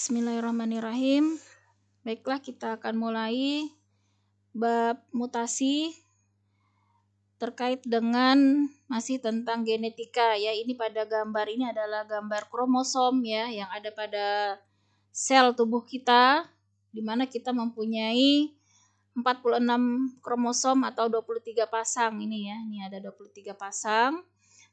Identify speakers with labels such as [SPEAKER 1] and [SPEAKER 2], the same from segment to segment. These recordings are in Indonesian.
[SPEAKER 1] Bismillahirrahmanirrahim. Baiklah, kita akan mulai bab mutasi terkait dengan masih tentang genetika ya. Ini pada gambar ini adalah gambar kromosom ya yang ada pada sel tubuh kita, di mana kita mempunyai 46 kromosom atau 23 pasang ini ya. Ini ada 23 pasang.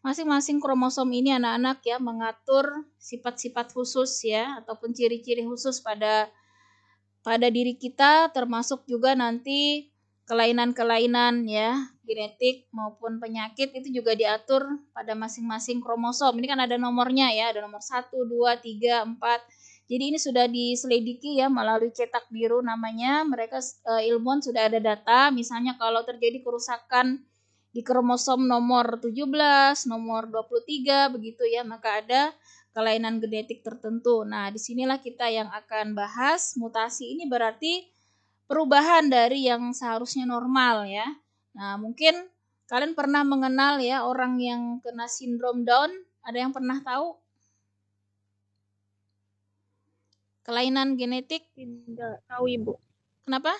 [SPEAKER 1] Masing-masing kromosom ini anak-anak ya mengatur sifat-sifat khusus ya ataupun ciri-ciri khusus pada diri kita, termasuk juga nanti kelainan-kelainan ya genetik maupun penyakit itu juga diatur pada masing-masing kromosom. Ini kan ada nomornya ya, ada nomor 1, 2, 3, 4. Jadi ini sudah diselidiki ya melalui cetak biru namanya. Mereka ilmuwan sudah ada data, misalnya kalau terjadi kerusakan di kromosom nomor 17, nomor 23 begitu ya, maka ada kelainan genetik tertentu. Nah, disinilah kita yang akan bahas mutasi ini berarti perubahan dari yang seharusnya normal ya. Nah, mungkin kalian pernah mengenal ya orang yang kena sindrom Down? Ada yang pernah tahu? Kelainan genetik?
[SPEAKER 2] Tidak tahu, Ibu.
[SPEAKER 1] Kenapa?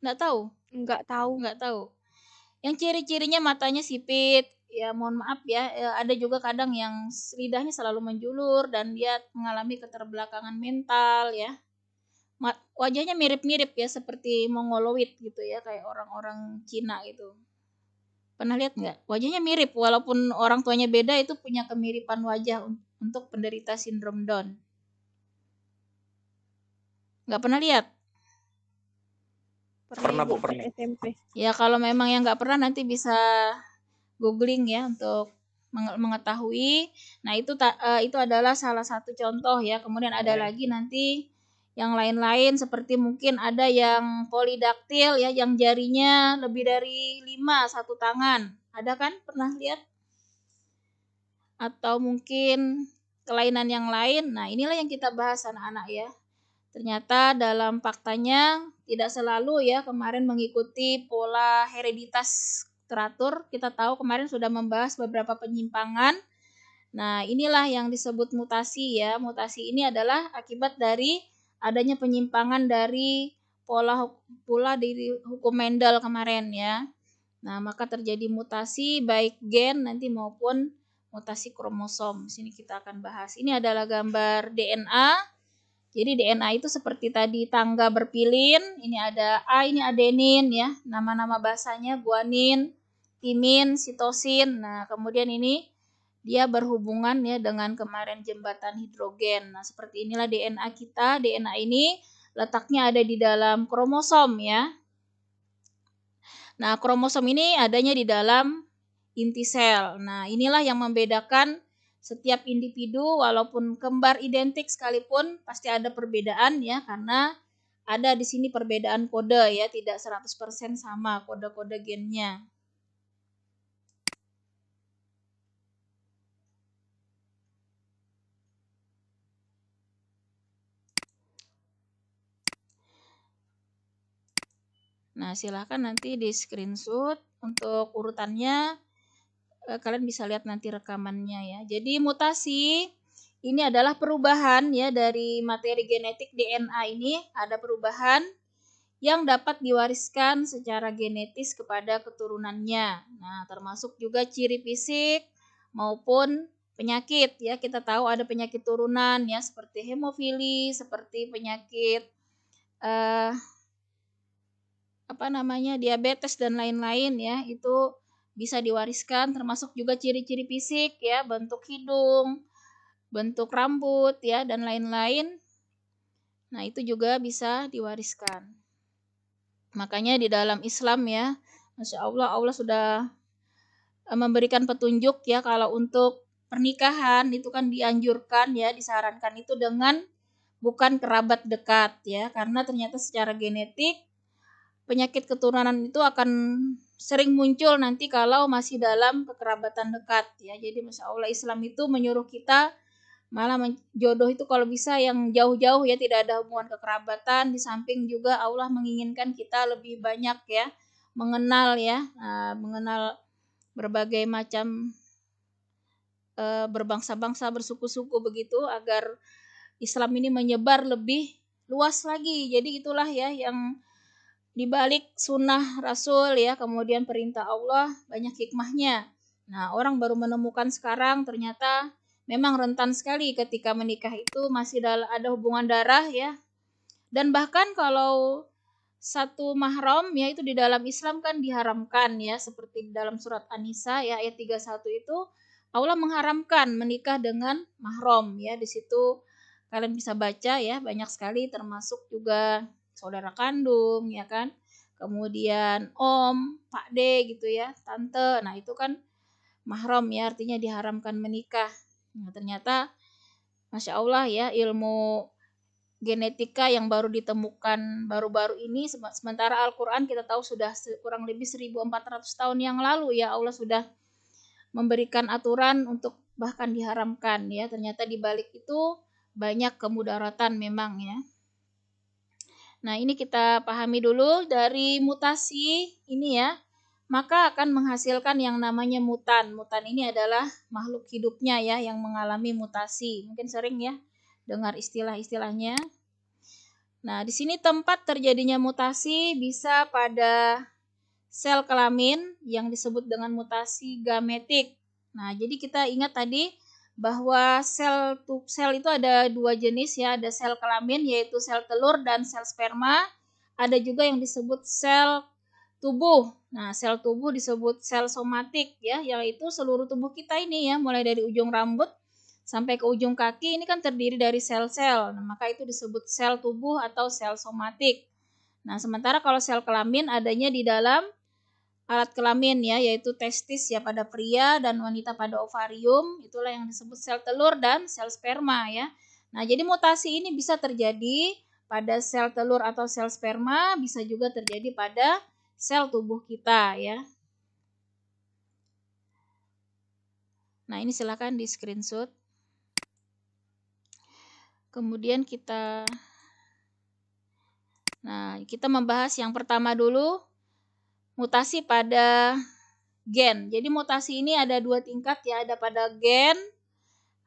[SPEAKER 1] Nggak tahu?
[SPEAKER 2] Enggak tahu.
[SPEAKER 1] Nggak tahu. Yang ciri-cirinya matanya sipit, ya mohon maaf ya, ada juga kadang yang lidahnya selalu menjulur dan dia mengalami keterbelakangan mental ya. Wajahnya mirip-mirip ya seperti mongoloid gitu ya, kayak orang-orang Cina gitu. Pernah lihat nggak? Wajahnya mirip walaupun orang tuanya beda, itu punya kemiripan wajah untuk penderita sindrom Down. Nggak pernah lihat?
[SPEAKER 2] Pernah, Bu, pernah. SMP.
[SPEAKER 1] Ya kalau memang yang nggak pernah nanti bisa googling ya untuk mengetahui. Nah, itu adalah salah satu contoh ya. Kemudian ada lagi nanti yang lain-lain seperti mungkin ada yang polidaktil ya, yang jarinya lebih dari 5 satu tangan. Ada kan? Pernah lihat? Atau mungkin kelainan yang lain. Nah, inilah yang kita bahas anak-anak ya. Ternyata dalam faktanya tidak selalu ya kemarin mengikuti pola hereditas teratur. Kita tahu kemarin sudah membahas beberapa penyimpangan. Nah, inilah yang disebut mutasi ya. Mutasi ini adalah akibat dari adanya penyimpangan dari pola di hukum Mendel kemarin ya. Nah, maka terjadi mutasi baik gen nanti maupun mutasi kromosom. Di sini kita akan bahas. Ini adalah gambar DNA. Jadi DNA itu seperti tadi tangga berpilin, ini ada A, ini adenin ya, nama-nama bahasanya guanin, timin, sitosin. Nah, kemudian ini dia berhubungan ya dengan kemarin jembatan hidrogen. Nah, seperti inilah DNA kita. DNA ini letaknya ada di dalam kromosom ya. Nah, kromosom ini adanya di dalam inti sel. Nah, inilah yang membedakan setiap individu, walaupun kembar identik sekalipun pasti ada perbedaan ya, karena ada di sini perbedaan kode ya, tidak 100% sama kode-kode gennya. Nah, silahkan nanti di screenshot untuk urutannya. Kalian bisa lihat nanti rekamannya ya. Jadi mutasi ini adalah perubahan ya dari materi genetik DNA ini, ada perubahan yang dapat diwariskan secara genetis kepada keturunannya. Nah, termasuk juga ciri fisik maupun penyakit ya. Kita tahu ada penyakit turunan ya seperti hemofili, seperti penyakit diabetes dan lain-lain ya. Itu bisa diwariskan, termasuk juga ciri-ciri fisik ya, bentuk hidung, bentuk rambut ya, dan lain-lain. Nah, itu juga bisa diwariskan. Makanya di dalam Islam ya, Masya Allah, Allah sudah memberikan petunjuk ya, kalau untuk pernikahan itu kan dianjurkan ya, disarankan itu dengan bukan kerabat dekat ya, karena ternyata secara genetik penyakit keturunan itu akan sering muncul nanti kalau masih dalam kekerabatan dekat ya. Jadi Masya Allah, Islam itu menyuruh kita malah jodoh itu kalau bisa yang jauh-jauh ya, tidak ada hubungan kekerabatan. Di samping juga Allah menginginkan kita lebih banyak ya mengenal ya, mengenal berbagai macam berbangsa-bangsa, bersuku-suku begitu, agar Islam ini menyebar lebih luas lagi. Jadi itulah ya yang dibalik sunnah Rasul ya, kemudian perintah Allah banyak hikmahnya. Nah, orang baru menemukan sekarang ternyata memang rentan sekali ketika menikah itu masih ada hubungan darah ya. Dan bahkan kalau satu mahram ya itu di dalam Islam kan diharamkan ya, seperti di dalam surat An-Nisa ya ayat 31 itu Allah mengharamkan menikah dengan mahram ya. Di situ kalian bisa baca ya, banyak sekali termasuk juga saudara kandung ya kan. Kemudian om, Pak D gitu ya, tante. Nah, itu kan mahram ya, artinya diharamkan menikah. Nah, ternyata Masya Allah ya, ilmu genetika yang baru ditemukan baru-baru ini, sementara Al-Quran kita tahu sudah kurang lebih 1400 tahun yang lalu ya, Allah sudah memberikan aturan untuk bahkan diharamkan ya. Ternyata di balik itu banyak kemudaratan memang ya. Nah, ini kita pahami dulu dari mutasi ini ya. Maka akan menghasilkan yang namanya mutan. Mutan ini adalah makhluk hidupnya ya yang mengalami mutasi. Mungkin sering ya dengar istilah-istilahnya. Nah, di sini tempat terjadinya mutasi bisa pada sel kelamin yang disebut dengan mutasi gametik. Nah, jadi kita ingat tadi bahwa sel itu ada dua jenis ya, ada sel kelamin yaitu sel telur dan sel sperma. Ada juga yang disebut sel tubuh. Nah, sel tubuh disebut sel somatik ya, yaitu seluruh tubuh kita ini ya, mulai dari ujung rambut sampai ke ujung kaki ini kan terdiri dari sel-sel. Nah, maka itu disebut sel tubuh atau sel somatik. Nah, sementara kalau sel kelamin adanya di dalam alat kelamin ya, yaitu testis ya pada pria dan wanita pada ovarium. Itulah yang disebut sel telur dan sel sperma ya. Nah, jadi mutasi ini bisa terjadi pada sel telur atau sel sperma, bisa juga terjadi pada sel tubuh kita ya. Nah, ini silakan di screenshot. Kemudian kita membahas yang pertama dulu, mutasi pada gen. Jadi mutasi ini ada dua tingkat ya, ada pada gen,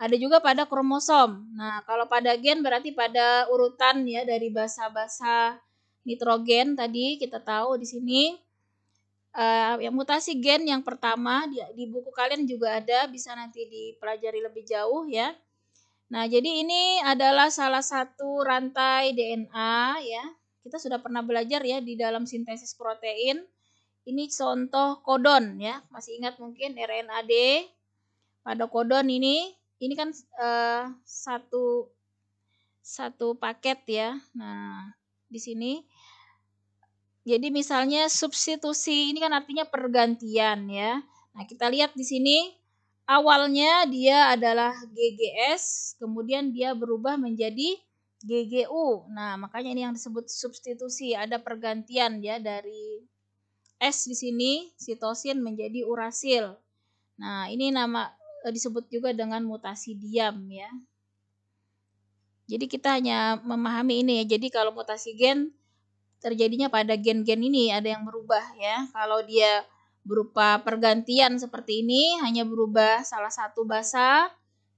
[SPEAKER 1] ada juga pada kromosom. Nah, kalau pada gen berarti pada urutan ya dari basa-basa nitrogen tadi kita tahu di sini. Yang mutasi gen yang pertama di buku kalian juga ada, bisa nanti dipelajari lebih jauh ya. Nah, jadi ini adalah salah satu rantai DNA ya. Kita sudah pernah belajar ya di dalam sintesis protein. Ini contoh kodon ya. Masih ingat mungkin RNAD. Pada kodon ini kan satu paket ya. Nah, di sini jadi misalnya substitusi ini kan artinya pergantian ya. Nah, kita lihat di sini awalnya dia adalah GGS, kemudian dia berubah menjadi GGU. Nah, makanya ini yang disebut substitusi, ada pergantian ya dari S di sini, sitosin menjadi urasil. Nah, ini disebut juga dengan mutasi diam ya. Jadi kita hanya memahami ini ya. Jadi kalau mutasi gen terjadinya pada gen-gen ini ada yang berubah ya. Kalau dia berupa pergantian seperti ini, hanya berubah salah satu basa,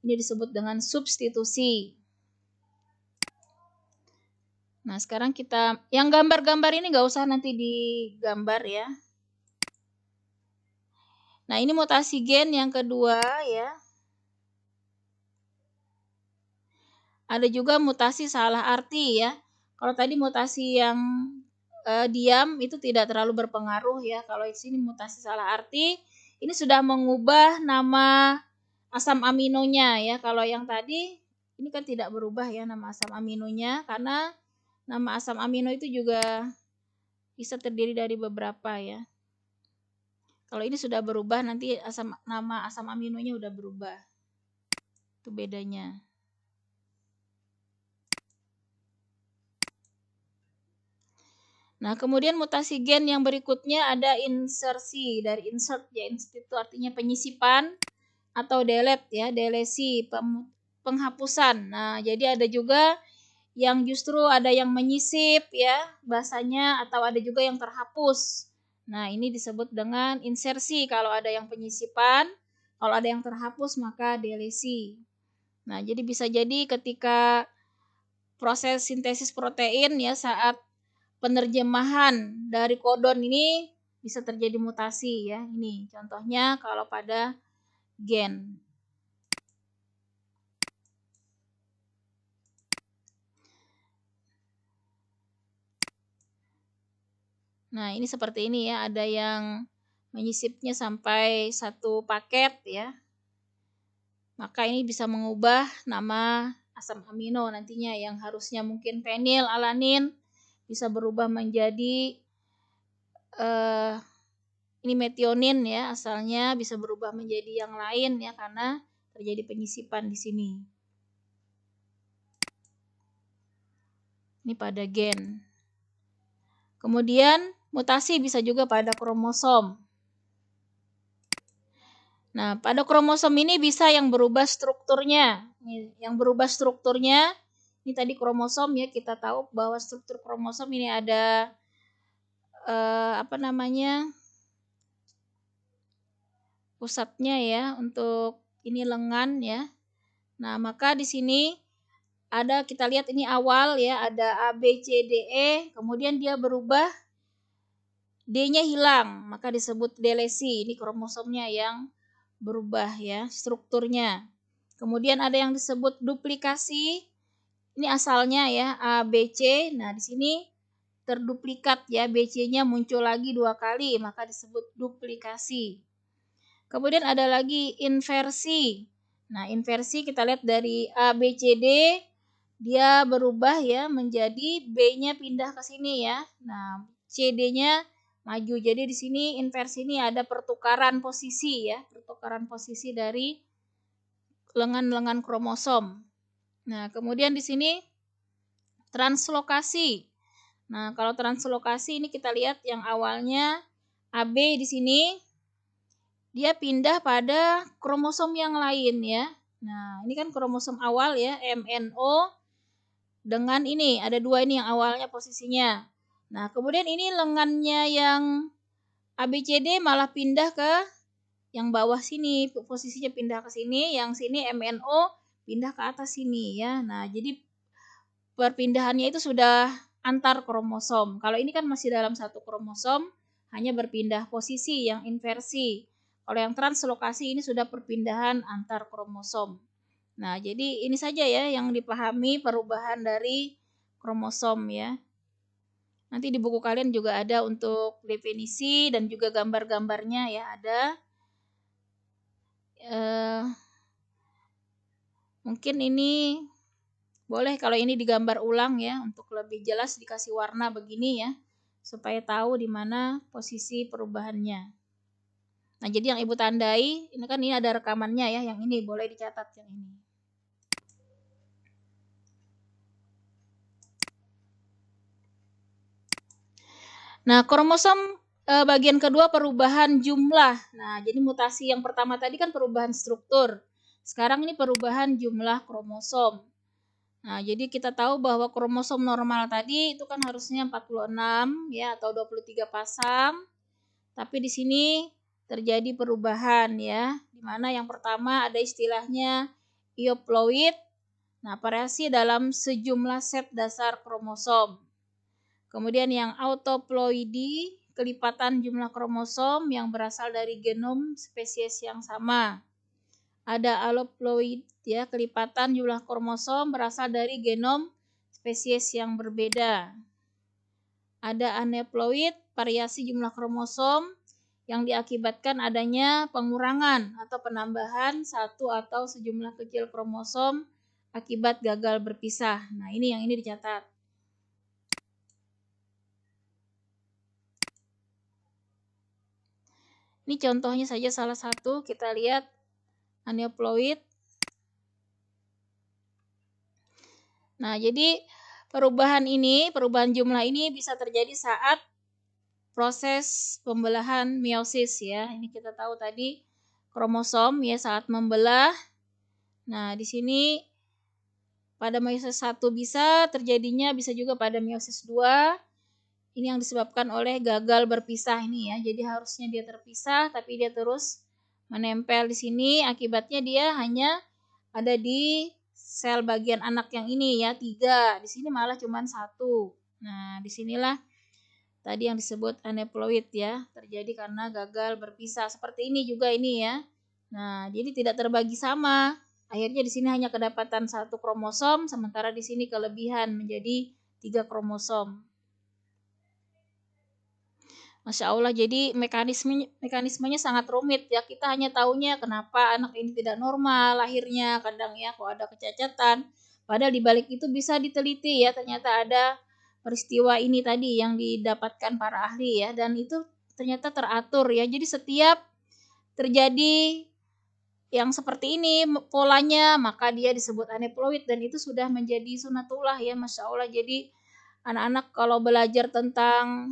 [SPEAKER 1] ini disebut dengan substitusi. Nah, sekarang kita, yang gambar-gambar ini nggak usah nanti digambar ya. Nah, ini mutasi gen yang kedua ya. Ada juga mutasi salah arti ya. Kalau tadi mutasi yang diam itu tidak terlalu berpengaruh ya. Kalau di sini mutasi salah arti, ini sudah mengubah nama asam aminonya ya. Kalau yang tadi ini kan tidak berubah ya nama asam aminonya, karena nama asam amino itu juga bisa terdiri dari beberapa ya. Kalau ini sudah berubah, nanti nama asam aminonya udah berubah. Itu bedanya. Nah, kemudian mutasi gen yang berikutnya ada insersi. Dari insert ya, itu artinya penyisipan atau delete ya, delesi, penghapusan. Nah, jadi ada juga yang justru ada yang menyisip ya bahasanya, atau ada juga yang terhapus. Nah, ini disebut dengan insersi kalau ada yang penyisipan, kalau ada yang terhapus maka delesi. Nah, jadi bisa jadi ketika proses sintesis protein ya, saat penerjemahan dari kodon ini bisa terjadi mutasi ya. Ini contohnya kalau pada gen. Nah, ini seperti ini ya, ada yang menyisipnya sampai 1 paket ya. Maka ini bisa mengubah nama asam amino nantinya yang harusnya mungkin fenilalanin bisa berubah menjadi ini metionin ya, asalnya bisa berubah menjadi yang lain ya karena terjadi penyisipan di sini. Ini pada gen. Kemudian mutasi bisa juga pada kromosom. Nah, pada kromosom ini bisa yang berubah strukturnya. Yang berubah strukturnya, ini tadi kromosom ya, kita tahu bahwa struktur kromosom ini ada pusatnya ya, untuk ini lengan ya. Nah, maka di sini ada, kita lihat ini awal ya, ada A, B, C, D, E, kemudian dia berubah, D-nya hilang, maka disebut delesi. Ini kromosomnya yang berubah ya, strukturnya. Kemudian ada yang disebut duplikasi. Ini asalnya ya, A, B, C. Nah, di sini terduplikat ya, BC-nya muncul lagi 2 kali, maka disebut duplikasi. Kemudian ada lagi inversi. Nah, inversi kita lihat dari A, B, C, D, dia berubah ya menjadi B-nya pindah ke sini ya. Nah, CD-nya maju. Jadi di sini inversi ini ada pertukaran posisi ya, pertukaran posisi dari lengan-lengan kromosom. Nah, kemudian di sini translokasi. Nah, kalau translokasi ini kita lihat yang awalnya AB di sini dia pindah pada kromosom yang lain ya. Nah, ini kan kromosom awal ya, MNO dengan ini, ada 2 ini yang awalnya posisinya. Nah, kemudian ini lengannya yang ABCD malah pindah ke yang bawah sini, posisinya pindah ke sini, yang sini MNO pindah ke atas sini ya. Nah, jadi perpindahannya itu sudah antar kromosom. Kalau ini kan masih dalam satu kromosom, hanya berpindah posisi yang inversi. Kalau yang translokasi ini sudah perpindahan antar kromosom. Nah, jadi ini saja ya yang dipahami perubahan dari kromosom ya. Nanti di buku kalian juga ada untuk definisi dan juga gambar-gambarnya ya ada. Mungkin ini boleh kalau ini digambar ulang ya untuk lebih jelas dikasih warna begini ya supaya tahu di mana posisi perubahannya. Nah, jadi yang Ibu tandai ini kan ini ada rekamannya ya, yang ini boleh dicatat yang ini. Nah, kromosom bagian kedua perubahan jumlah. Nah, jadi mutasi yang pertama tadi kan perubahan struktur. Sekarang ini perubahan jumlah kromosom. Nah, jadi kita tahu bahwa kromosom normal tadi itu kan harusnya 46 ya atau 23 pasang. Tapi di sini terjadi perubahan ya. Di mana yang pertama ada istilahnya euploid. Nah, variasi dalam sejumlah set dasar kromosom. Kemudian yang autaploidi, kelipatan jumlah kromosom yang berasal dari genom spesies yang sama. Ada aloploid ya, kelipatan jumlah kromosom berasal dari genom spesies yang berbeda. Ada aneuploid, variasi jumlah kromosom yang diakibatkan adanya pengurangan atau penambahan satu atau sejumlah kecil kromosom akibat gagal berpisah. Nah, ini yang ini dicatat. Ini contohnya saja salah satu, kita lihat aneuploid. Nah, jadi perubahan jumlah ini bisa terjadi saat proses pembelahan meiosis ya. Ini kita tahu tadi kromosom ya saat membelah. Nah, di sini pada meiosis 1 bisa terjadinya, bisa juga pada meiosis 2. Ini yang disebabkan oleh gagal berpisah ini ya. Jadi harusnya dia terpisah tapi dia terus menempel di sini, akibatnya dia hanya ada di sel bagian anak yang ini ya 3, di sini malah cuma 1. Nah, disinilah tadi yang disebut aneuploid ya, terjadi karena gagal berpisah. Seperti ini juga ini ya. Nah, jadi tidak terbagi sama. Akhirnya di sini hanya kedapatan 1 kromosom, sementara di sini kelebihan menjadi 3 kromosom. Masya Allah, jadi mekanismenya sangat rumit ya. Kita hanya tahunya kenapa anak ini tidak normal lahirnya, kadang ya kok ada kecacatan. Padahal di balik itu bisa diteliti ya, ternyata ada peristiwa ini tadi yang didapatkan para ahli ya, dan itu ternyata teratur ya. Jadi setiap terjadi yang seperti ini polanya, maka dia disebut aneuploid, dan itu sudah menjadi sunatullah ya, Masya Allah. Jadi anak-anak kalau belajar tentang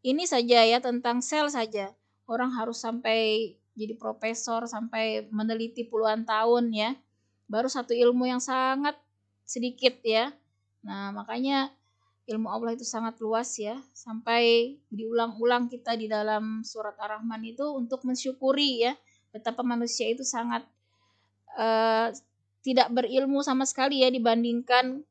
[SPEAKER 1] ini saja ya, tentang sel saja, orang harus sampai jadi profesor, sampai meneliti puluhan tahun ya, baru satu ilmu yang sangat sedikit ya. Nah, makanya ilmu Allah itu sangat luas ya, sampai diulang-ulang kita di dalam surat Ar-Rahman itu untuk mensyukuri ya, betapa manusia itu sangat tidak berilmu sama sekali ya dibandingkan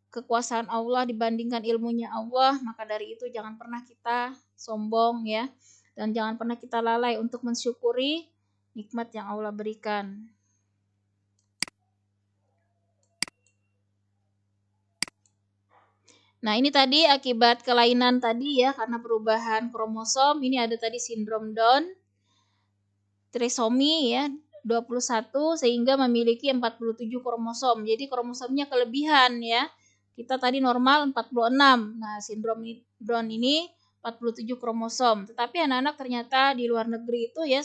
[SPEAKER 1] kekuasaan Allah, dibandingkan ilmunya Allah. Maka dari itu jangan pernah kita sombong ya, dan jangan pernah kita lalai untuk mensyukuri nikmat yang Allah berikan. Nah, ini tadi akibat kelainan tadi ya, karena perubahan kromosom. Ini ada tadi sindrom Down, trisomi ya, 21 sehingga memiliki 47 kromosom. Jadi kromosomnya kelebihan ya. Kita tadi normal 46. Nah, sindrom Down ini 47 kromosom. Tetapi anak-anak ternyata di luar negeri itu ya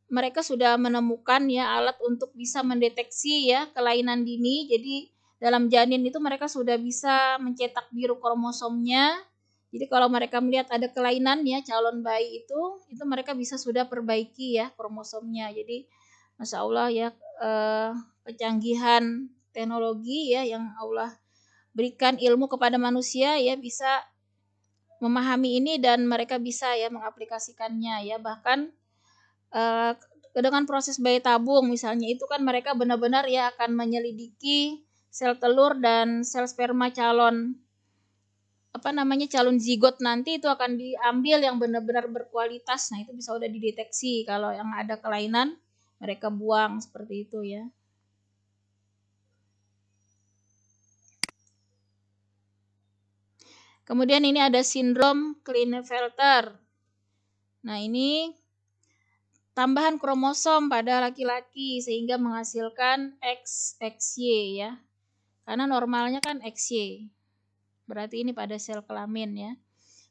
[SPEAKER 1] mereka sudah menemukan ya alat untuk bisa mendeteksi ya kelainan dini. Jadi dalam janin itu mereka sudah bisa mencetak biru kromosomnya. Jadi kalau mereka melihat ada kelainan ya calon bayi itu mereka bisa sudah perbaiki ya kromosomnya. Jadi Masya Allah ya, kecanggihan teknologi ya yang Allah berikan ilmu kepada manusia ya, bisa memahami ini dan mereka bisa ya mengaplikasikannya ya. Bahkan dengan proses bayi tabung misalnya itu kan mereka benar-benar ya akan menyelidiki sel telur dan sel sperma calon calon zigot, nanti itu akan diambil yang benar-benar berkualitas. Nah, itu bisa udah dideteksi kalau yang ada kelainan mereka buang seperti itu ya. Kemudian ini ada sindrom Klinefelter. Nah, ini tambahan kromosom pada laki-laki sehingga menghasilkan XY ya. Karena normalnya kan XY. Berarti ini pada sel kelamin ya.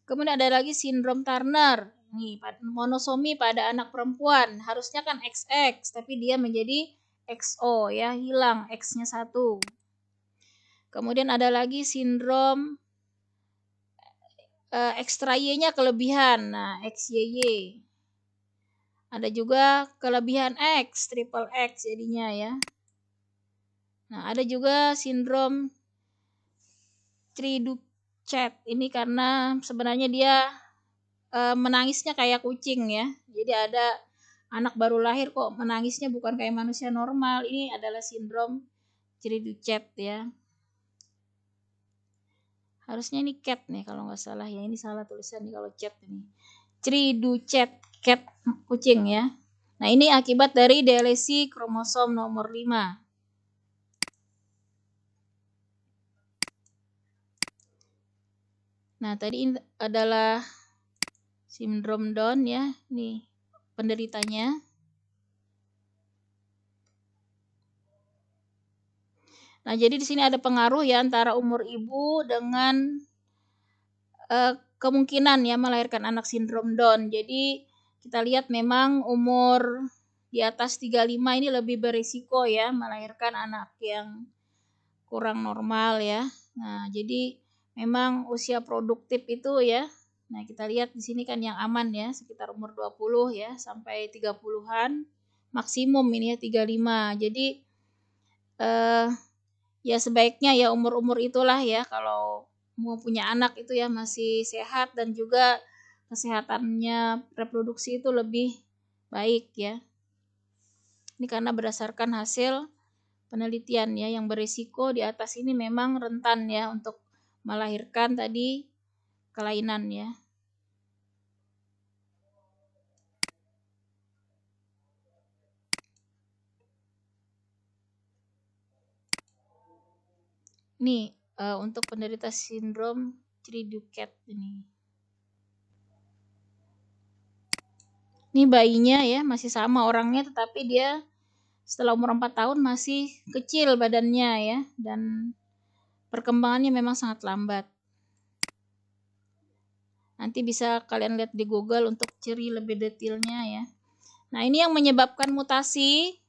[SPEAKER 1] Kemudian ada lagi sindrom Turner. Nih, monosomi pada anak perempuan. Harusnya kan XX, tapi dia menjadi XO ya, hilang X-nya 1. Kemudian ada lagi sindrom ekstra Y-nya kelebihan. Nah, XYY. Ada juga kelebihan X, triple X jadinya ya. Nah, ada juga sindrom Triducet. Ini karena sebenarnya dia menangisnya kayak kucing ya. Jadi ada anak baru lahir kok menangisnya bukan kayak manusia normal. Ini adalah sindrom Triducet ya. Harusnya ini cat nih kalau nggak salah ya. Ini salah tulisan nih kalau cat ini. Triducet, cat kucing ya. Nah, ini akibat dari delesi kromosom nomor 5. Nah, tadi ini adalah sindrom Down ya. Nih penderitanya. Nah, jadi di sini ada pengaruh ya antara umur ibu dengan kemungkinan ya melahirkan anak sindrom Down. Jadi kita lihat memang umur di atas 35 ini lebih berisiko ya melahirkan anak yang kurang normal ya. Nah, jadi memang usia produktif itu ya. Nah, kita lihat di sini kan yang aman ya, sekitar umur 20 ya sampai 30-an. Maksimum ini ya 35. Jadi ya sebaiknya ya umur-umur itulah ya kalau mau punya anak itu ya masih sehat dan juga kesehatannya reproduksi itu lebih baik ya. Ini karena berdasarkan hasil penelitian ya, yang berisiko di atas ini memang rentan ya untuk melahirkan tadi kelainan ya. Nih untuk penderita sindrom Cri-du-Chat ini. Ini bayinya ya masih sama orangnya, tetapi dia setelah umur 4 tahun masih kecil badannya ya, dan perkembangannya memang sangat lambat. Nanti bisa kalian lihat di Google untuk ciri lebih detailnya ya. Nah, ini yang menyebabkan mutasi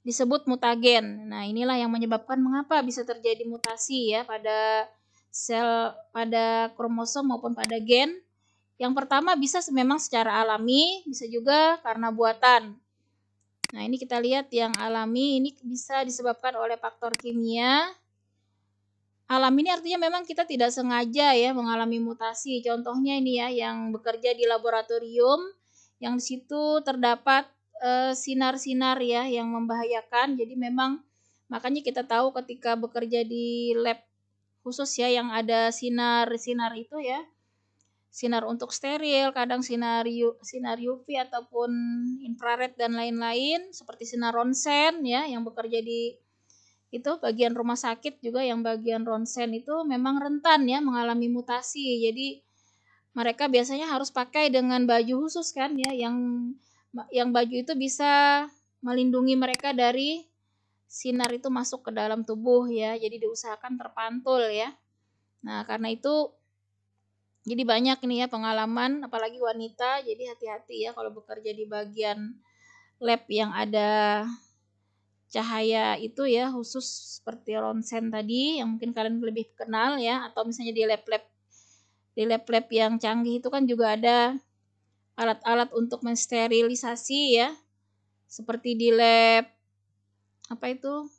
[SPEAKER 1] disebut mutagen. Nah, inilah yang menyebabkan mengapa bisa terjadi mutasi ya pada sel, pada kromosom maupun pada gen. Yang pertama bisa memang secara alami, bisa juga karena buatan. Nah, ini kita lihat yang alami ini bisa disebabkan oleh faktor kimia. Alam ini artinya memang kita tidak sengaja ya mengalami mutasi. Contohnya ini ya yang bekerja di laboratorium, yang di situ terdapat sinar-sinar ya yang membahayakan. Jadi memang makanya kita tahu ketika bekerja di lab khusus ya yang ada sinar-sinar itu ya, sinar untuk steril, kadang sinar UV ataupun infrared dan lain-lain, seperti sinar ronsen ya yang bekerja di itu bagian rumah sakit juga, yang bagian ronsen itu memang rentan ya mengalami mutasi. Jadi mereka biasanya harus pakai dengan baju khusus kan ya, yang baju itu bisa melindungi mereka dari sinar itu masuk ke dalam tubuh ya. Jadi diusahakan terpantul ya. Nah, karena itu jadi banyak nih ya pengalaman, apalagi wanita, jadi hati-hati ya kalau bekerja di bagian lab yang ada cahaya itu ya, khusus seperti ronsen tadi yang mungkin kalian lebih kenal ya, atau misalnya di lab-lab yang canggih itu kan juga ada alat-alat untuk mensterilisasi ya, seperti di lab apa itu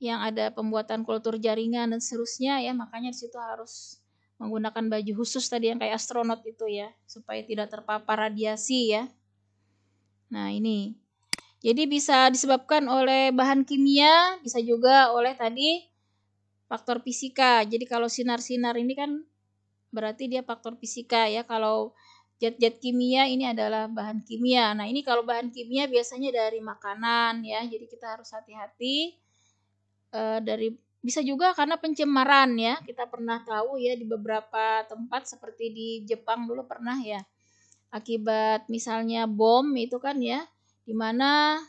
[SPEAKER 1] yang ada pembuatan kultur jaringan dan seterusnya ya, makanya di situ harus menggunakan baju khusus tadi yang kayak astronot itu ya, supaya tidak terpapar radiasi ya. Nah, ini jadi bisa disebabkan oleh bahan kimia, bisa juga oleh tadi faktor fisika. Jadi kalau sinar-sinar ini kan berarti dia faktor fisika ya. Kalau zat-zat kimia ini adalah bahan kimia. Nah, ini kalau bahan kimia biasanya dari makanan ya. Jadi kita harus hati-hati dari bisa juga karena pencemaran ya. Kita pernah tahu ya di beberapa tempat seperti di Jepang dulu pernah ya. Akibat misalnya bom itu kan ya, di mana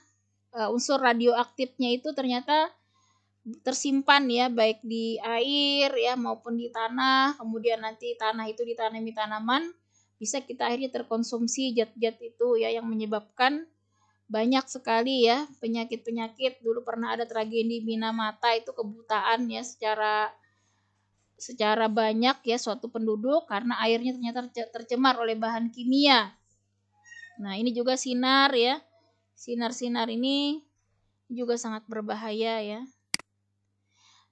[SPEAKER 1] unsur radioaktifnya itu ternyata tersimpan ya, baik di air ya maupun di tanah. Kemudian nanti tanah itu ditanami tanaman, bisa kita akhirnya terkonsumsi zat-zat itu ya, yang menyebabkan banyak sekali ya penyakit-penyakit. Dulu pernah ada tragedi Minamata, itu kebutaan ya secara banyak ya suatu penduduk karena airnya ternyata tercemar oleh bahan kimia. Nah, ini juga sinar ya. Sinar-sinar ini juga sangat berbahaya ya.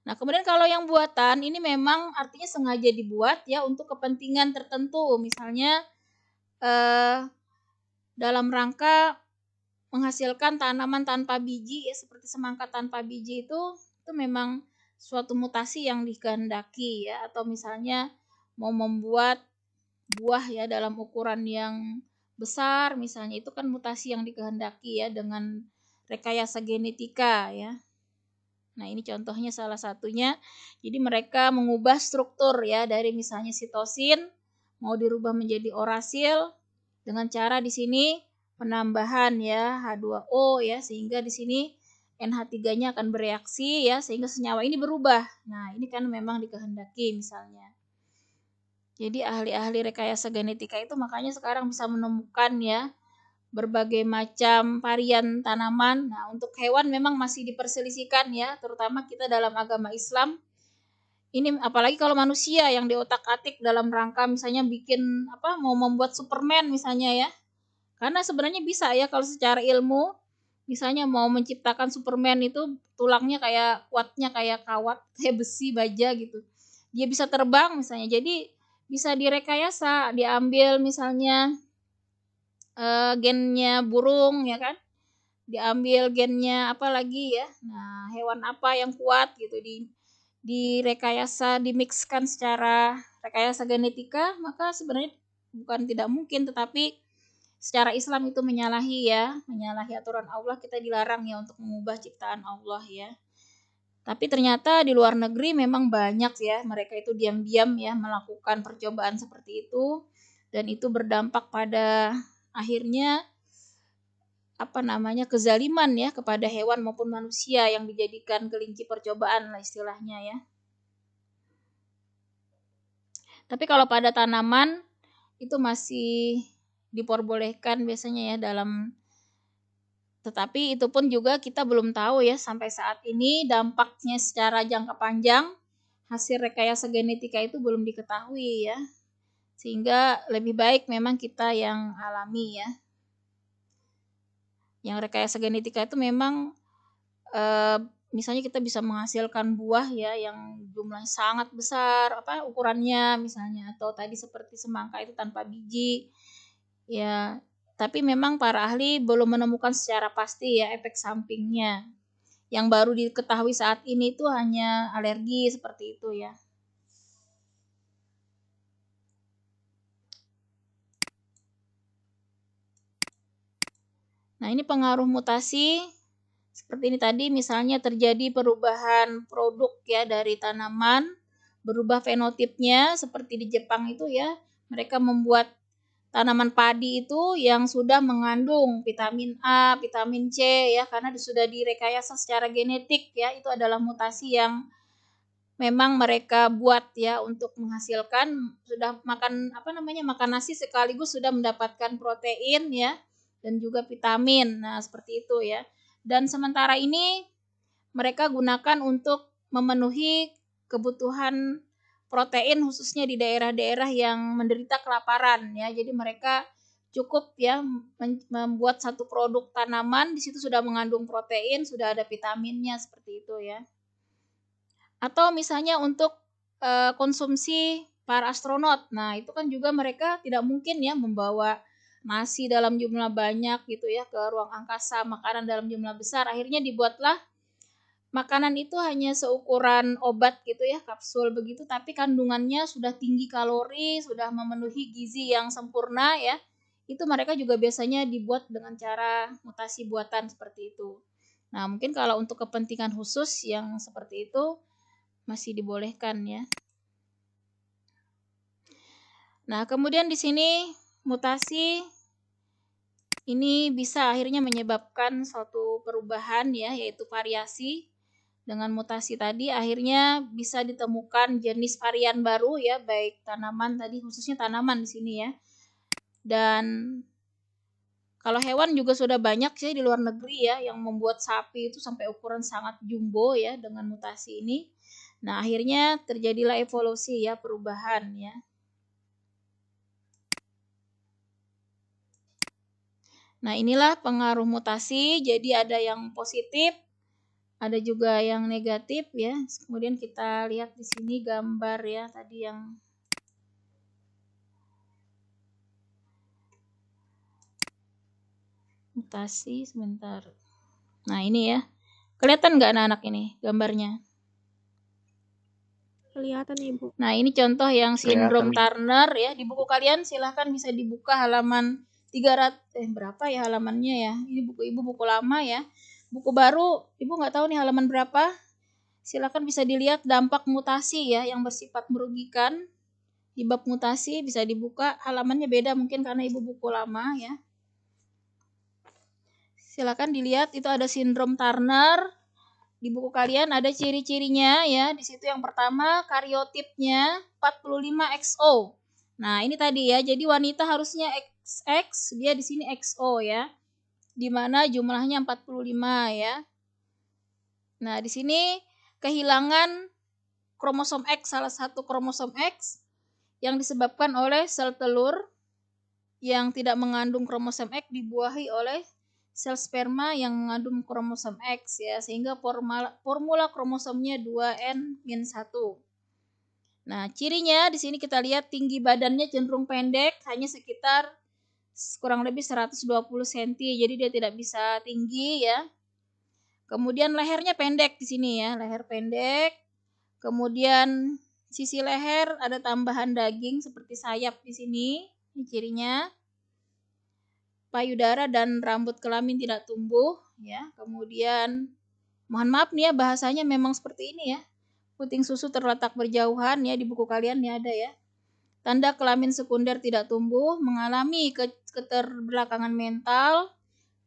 [SPEAKER 1] Nah, kemudian kalau yang buatan ini memang artinya sengaja dibuat ya untuk kepentingan tertentu. Misalnya dalam rangka menghasilkan tanaman tanpa biji ya, seperti semangka tanpa biji itu memang suatu mutasi yang dikehendaki ya, atau misalnya mau membuat buah ya dalam ukuran yang besar misalnya, itu kan mutasi yang dikehendaki ya dengan rekayasa genetika ya. Nah, ini contohnya salah satunya. Jadi mereka mengubah struktur ya dari misalnya sitosin mau dirubah menjadi urasil dengan cara di sini penambahan ya H2O ya, sehingga di sini NH3-nya akan bereaksi ya sehingga senyawa ini berubah. Nah, ini kan memang dikehendaki misalnya. Jadi ahli-ahli rekayasa genetika itu makanya sekarang bisa menemukan ya berbagai macam varian tanaman. Nah, untuk hewan memang masih diperselisihkan ya, terutama kita dalam agama Islam. Ini apalagi kalau manusia yang diotak-atik dalam rangka misalnya bikin mau membuat Superman misalnya ya. Karena sebenarnya bisa ya kalau secara ilmu, misalnya mau menciptakan Superman itu tulangnya kayak kuatnya kayak kawat, kayak besi baja gitu. Dia bisa terbang misalnya. Jadi bisa direkayasa, diambil misalnya gennya burung ya kan, diambil gennya apa lagi ya. Nah, hewan apa yang kuat gitu direkayasa, dimixkan secara rekayasa genetika, maka sebenarnya bukan tidak mungkin, tetapi secara Islam itu menyalahi aturan Allah. Kita dilarang ya untuk mengubah ciptaan Allah ya. Tapi ternyata di luar negeri memang banyak ya, mereka itu diam-diam ya melakukan percobaan seperti itu, dan itu berdampak pada akhirnya kezaliman ya kepada hewan maupun manusia yang dijadikan kelinci percobaan lah istilahnya ya. Tapi kalau pada tanaman itu masih diperbolehkan biasanya ya tetapi itu pun juga kita belum tahu ya sampai saat ini dampaknya secara jangka panjang hasil rekayasa genetika itu belum diketahui ya. Sehingga lebih baik memang kita yang alami ya. Yang rekayasa genetika itu memang misalnya kita bisa menghasilkan buah ya yang jumlahnya sangat besar ukurannya misalnya, atau tadi seperti semangka itu tanpa biji ya, tapi memang para ahli belum menemukan secara pasti ya efek sampingnya. Yang baru diketahui saat ini itu hanya alergi seperti itu ya. Nah, ini pengaruh mutasi seperti ini tadi, misalnya terjadi perubahan produk ya dari tanaman, berubah fenotipnya seperti di Jepang itu ya, mereka membuat tanaman padi itu yang sudah mengandung vitamin A, vitamin C ya, karena sudah direkayasa secara genetik ya, itu adalah mutasi yang memang mereka buat ya untuk menghasilkan, sudah makan makan nasi sekaligus sudah mendapatkan protein ya dan juga vitamin. Nah, seperti itu ya. Dan sementara ini mereka gunakan untuk memenuhi kebutuhan protein khususnya di daerah-daerah yang menderita kelaparan ya. Jadi mereka cukup ya membuat satu produk tanaman, di situ sudah mengandung protein, sudah ada vitaminnya seperti itu ya. Atau misalnya untuk konsumsi para astronot. Nah, itu kan juga mereka tidak mungkin ya membawa nasi dalam jumlah banyak gitu ya ke ruang angkasa, makanan dalam jumlah besar. Akhirnya dibuatlah makanan itu hanya seukuran obat gitu ya, kapsul begitu, tapi kandungannya sudah tinggi kalori, sudah memenuhi gizi yang sempurna ya. Itu mereka juga biasanya dibuat dengan cara mutasi buatan seperti itu. Nah, mungkin kalau untuk kepentingan khusus yang seperti itu masih dibolehkan ya. Nah, kemudian di sini mutasi ini bisa akhirnya menyebabkan suatu perubahan ya, yaitu variasi. Dengan mutasi tadi akhirnya bisa ditemukan jenis varian baru ya, baik tanaman tadi, khususnya tanaman di sini ya. Dan kalau hewan juga sudah banyak sih di luar negeri ya yang membuat sapi itu sampai ukuran sangat jumbo ya dengan mutasi ini. Nah, akhirnya terjadilah evolusi ya, perubahan ya. Nah, inilah pengaruh mutasi. Jadi ada yang positif, ada juga yang negatif ya. Kemudian kita lihat di sini gambar ya tadi yang mutasi sebentar. Nah, ini ya. Kelihatan nggak anak-anak ini gambarnya?
[SPEAKER 2] Kelihatan, Ibu.
[SPEAKER 1] Nah, ini contoh yang sindrom Turner ya. Di buku kalian silahkan bisa dibuka halaman 300 berapa ya halamannya ya. Ini buku Ibu buku lama ya. Buku baru Ibu nggak tahu nih halaman berapa. Silahkan bisa dilihat dampak mutasi ya yang bersifat merugikan. Di bab mutasi bisa dibuka, halamannya beda mungkin karena Ibu buku lama ya. Silakan dilihat, itu ada sindrom Turner. Di buku kalian ada ciri-cirinya ya. Di situ yang pertama karyotipnya 45XO. Nah, ini tadi ya. Jadi wanita harusnya XX, dia di sini XO ya. Di mana jumlahnya 45 ya. Nah, di sini kehilangan kromosom X, salah satu kromosom X yang disebabkan oleh sel telur yang tidak mengandung kromosom X dibuahi oleh sel sperma yang mengandung kromosom X ya, sehingga formula kromosomnya 2N-1. Nah, cirinya di sini kita lihat tinggi badannya cenderung pendek, hanya sekitar kurang lebih 120 cm, jadi dia tidak bisa tinggi ya. Kemudian lehernya pendek di sini ya, leher pendek. Kemudian sisi leher ada tambahan daging seperti sayap di sini, ini cirinya. Payudara dan rambut kelamin tidak tumbuh ya. Kemudian mohon maaf nih ya, bahasanya memang seperti ini ya. Puting susu terletak berjauhan ya, di buku kalian ya ada ya. Tanda kelamin sekunder tidak tumbuh, mengalami keterbelakangan mental.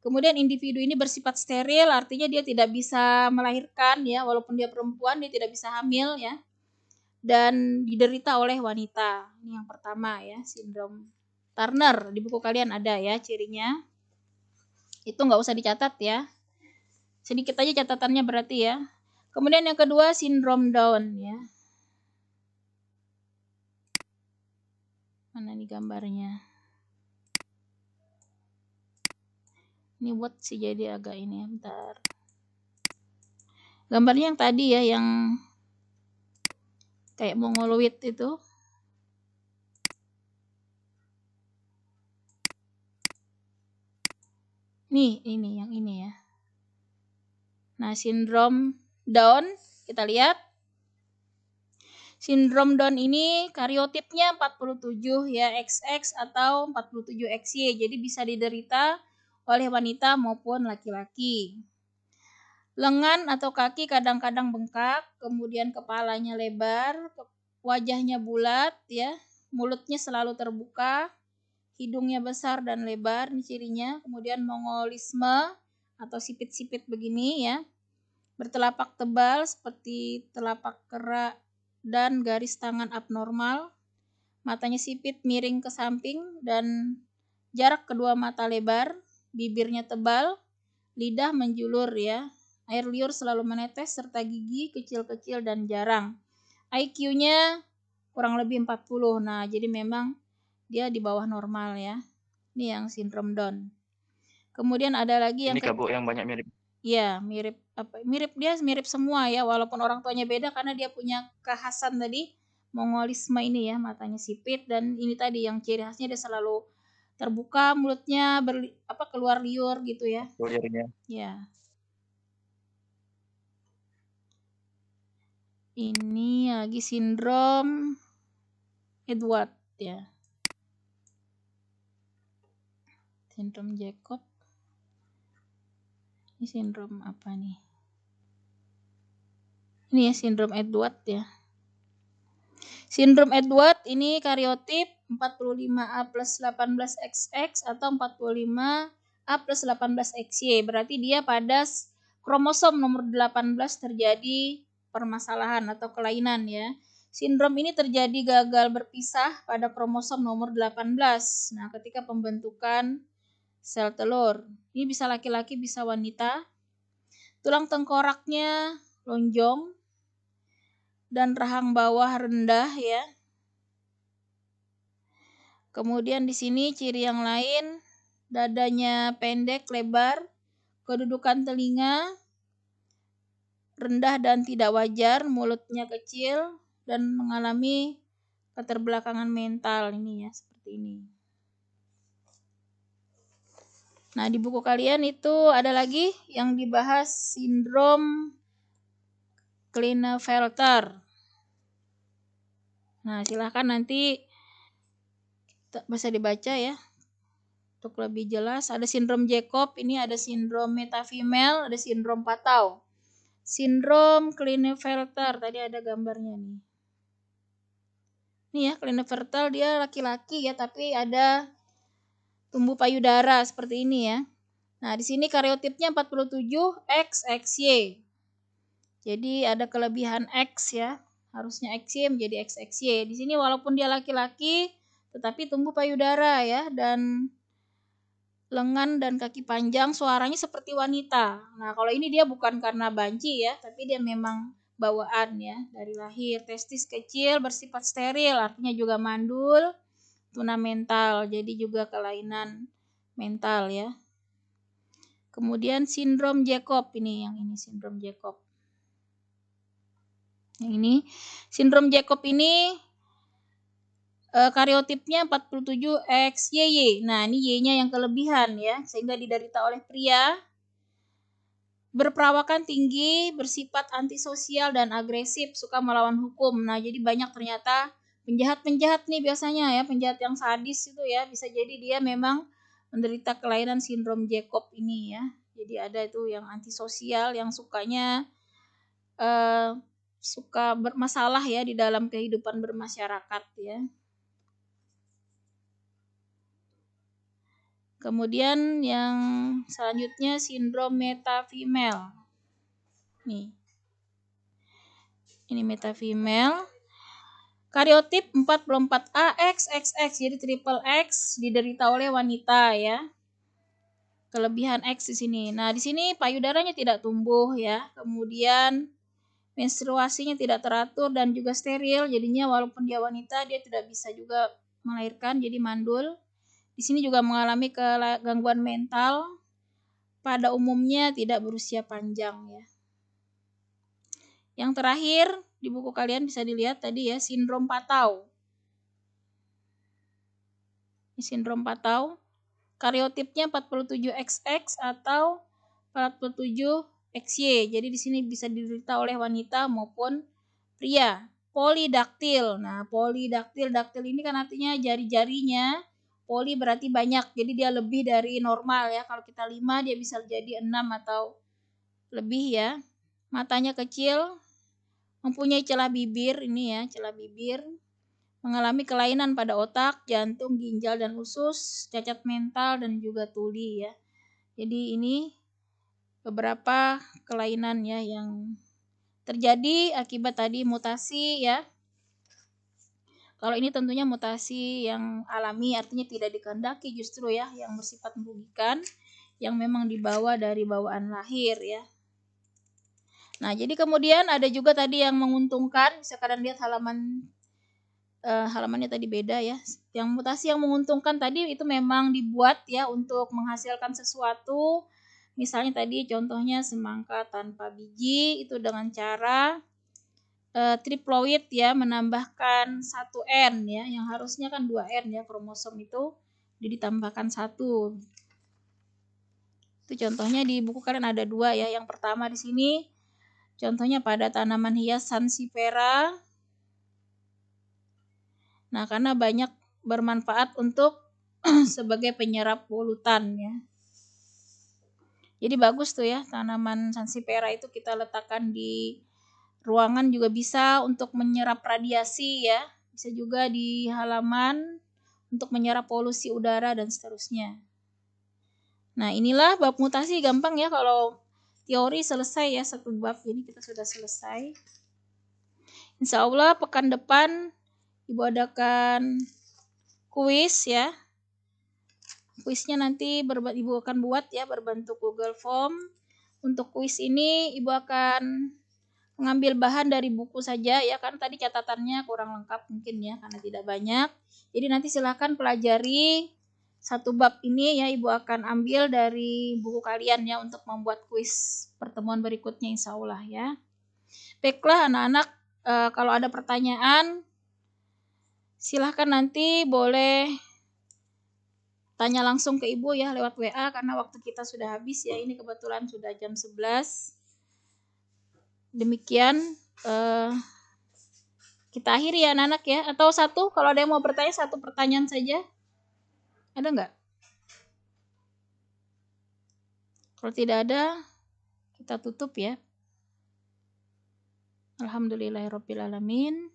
[SPEAKER 1] Kemudian individu ini bersifat steril, artinya dia tidak bisa melahirkan ya, walaupun dia perempuan dia tidak bisa hamil ya. Dan diderita oleh wanita. Ini yang pertama ya, sindrom Turner. Di buku kalian ada ya cirinya. Itu nggak usah dicatat ya. Sedikit aja catatannya berarti ya. Kemudian yang kedua sindrom Down ya. Mana nih gambarnya? Ini buat sih jadi agak ini ya, bentar. Gambarnya yang tadi ya, yang kayak mongoloid itu. Nih, ini yang ini ya. Nah, sindrom Down, kita lihat. Sindrom Down ini kariotipnya 47 ya, XX atau 47XY. Jadi bisa diderita oleh wanita maupun laki-laki. Lengan atau kaki kadang-kadang bengkak, kemudian kepalanya lebar, wajahnya bulat ya, mulutnya selalu terbuka, hidungnya besar dan lebar, ini cirinya. Kemudian mongolisme atau sipit-sipit begini ya. Bertelapak tebal seperti telapak kera dan garis tangan abnormal. Matanya sipit miring ke samping dan jarak kedua mata lebar, bibirnya tebal, lidah menjulur ya. Air liur selalu menetes serta gigi kecil-kecil dan jarang. IQ-nya kurang lebih 40. Nah, jadi memang dia di bawah normal ya. Ini yang sindrom Down. Kemudian ada lagi yang
[SPEAKER 3] ini Bu yang banyak mirip.
[SPEAKER 1] ya, mirip apa? Mirip semua ya, walaupun orang tuanya beda karena dia punya kekhasan tadi mongolisme ini ya, matanya sipit dan ini tadi yang ciri khasnya dia selalu terbuka, mulutnya keluar liur gitu ya.
[SPEAKER 3] Liurnya.
[SPEAKER 1] Ya. Ini lagi sindrom Edward ya. Sindrom Jacob. Ini sindrom apa nih? Ini ya sindrom Edward ya. Sindrom Edward ini kariotip 45A plus 18XX atau 45A plus 18XY. Berarti dia pada kromosom nomor 18 terjadi permasalahan atau kelainan ya. Sindrom ini terjadi gagal berpisah pada kromosom nomor 18. Nah, ketika pembentukan sel telur. Ini bisa laki-laki, bisa wanita. Tulang tengkoraknya lonjong dan rahang bawah rendah ya. Kemudian di sini ciri yang lain, dadanya pendek, lebar, kedudukan telinga rendah dan tidak wajar, mulutnya kecil dan mengalami keterbelakangan mental ini ya, seperti ini. Nah, di buku kalian itu ada lagi yang dibahas sindrom Klinefelter. Nah, silahkan nanti bisa dibaca ya. Untuk lebih jelas, ada sindrom Jacob, ini ada sindrom metafemale, ada sindrom Patau. Sindrom Klinefelter, tadi ada gambarnya nih. Nih ya, Klinefelter dia laki-laki ya, tapi ada tumbuh payudara seperti ini ya. Nah, di sini kariotipnya 47XXY. Jadi ada kelebihan X ya. Harusnya XY menjadi XXY. Di sini walaupun dia laki-laki, tetapi tumbuh payudara ya, dan lengan dan kaki panjang, suaranya seperti wanita. Nah, kalau ini dia bukan karena banci ya, tapi dia memang bawaan ya, dari lahir. Testis kecil, bersifat steril, artinya juga mandul, tuna mental, jadi juga kelainan mental ya. Kemudian sindrom Jacob, ini yang ini sindrom Jacob. Yang ini sindrom Jacob ini Kariotipnya 47XYY. Nah, ini Y-nya yang kelebihan ya, sehingga diderita oleh pria. Berperawakan tinggi, bersifat antisosial dan agresif, suka melawan hukum. Nah, jadi banyak ternyata penjahat-penjahat nih biasanya ya, penjahat yang sadis itu ya, bisa jadi dia memang menderita kelainan sindrom Jacob ini ya. Jadi ada itu yang antisosial, yang sukanya suka bermasalah ya di dalam kehidupan bermasyarakat ya. Kemudian yang selanjutnya sindrom metafemale. Nih. Ini metafemale. Kariotip 44A XXX, jadi triple X diderita oleh wanita ya. Kelebihan X di sini. Nah, di sini payudaranya tidak tumbuh ya. Kemudian menstruasinya tidak teratur dan juga steril. Jadinya walaupun dia wanita, dia tidak bisa juga melahirkan, jadi mandul. Di sini juga mengalami gangguan mental. Pada umumnya tidak berusia panjang ya. Yang terakhir di buku kalian bisa dilihat tadi ya, sindrom Patau. Ini sindrom Patau. Kariotipnya 47XX atau 47XY. Jadi di sini bisa diderita oleh wanita maupun pria. Polidaktil. Nah, polidaktil, daktil ini kan artinya jari-jarinya. Poli berarti banyak. Jadi dia lebih dari normal ya. Kalau kita 5, dia bisa jadi 6 atau lebih ya. Matanya kecil, mempunyai celah bibir, ini ya, celah bibir. Mengalami kelainan pada otak, jantung, ginjal, dan usus, cacat mental, dan juga tuli ya. Jadi ini beberapa kelainan ya yang terjadi akibat tadi mutasi ya. Kalau ini tentunya mutasi yang alami, artinya tidak dikehendaki justru ya, yang bersifat merugikan, yang memang dibawa dari bawaan lahir ya. Nah, jadi kemudian ada juga tadi yang menguntungkan, bisa kalian lihat halamannya tadi beda ya. Yang mutasi yang menguntungkan tadi itu memang dibuat ya untuk menghasilkan sesuatu. Misalnya tadi contohnya semangka tanpa biji itu dengan cara triploid ya, menambahkan 1N ya, yang harusnya kan 2N ya, kromosom itu ditambahkan 1. Itu contohnya di buku kalian ada 2 ya. Yang pertama di sini contohnya pada tanaman hias sansevieria. Nah, karena banyak bermanfaat untuk sebagai penyerap polutan ya. Jadi bagus tuh ya, tanaman sansevieria itu kita letakkan di ruangan juga bisa untuk menyerap radiasi ya. Bisa juga di halaman untuk menyerap polusi udara dan seterusnya. Nah, inilah bab mutasi, gampang ya, kalau teori selesai ya, satu bab ini kita sudah selesai. Insya Allah pekan depan Ibu adakan kuis ya. Kuisnya nanti Ibu akan buat ya berbentuk Google Form. Untuk kuis ini Ibu akan mengambil bahan dari buku saja ya, kan tadi catatannya kurang lengkap mungkin ya karena tidak banyak. Jadi nanti silahkan pelajari satu bab ini ya, Ibu akan ambil dari buku kalian ya untuk membuat kuis pertemuan berikutnya insya Allah ya. Baiklah anak-anak, kalau ada pertanyaan silahkan nanti boleh tanya langsung ke Ibu ya lewat WA karena waktu kita sudah habis ya, ini kebetulan sudah jam 11. Demikian kita akhiri ya anak-anak ya. Atau satu, kalau ada yang mau bertanya, satu pertanyaan saja. Ada nggak? Kalau tidak ada, kita tutup ya. Alhamdulillahirrabbilalamin.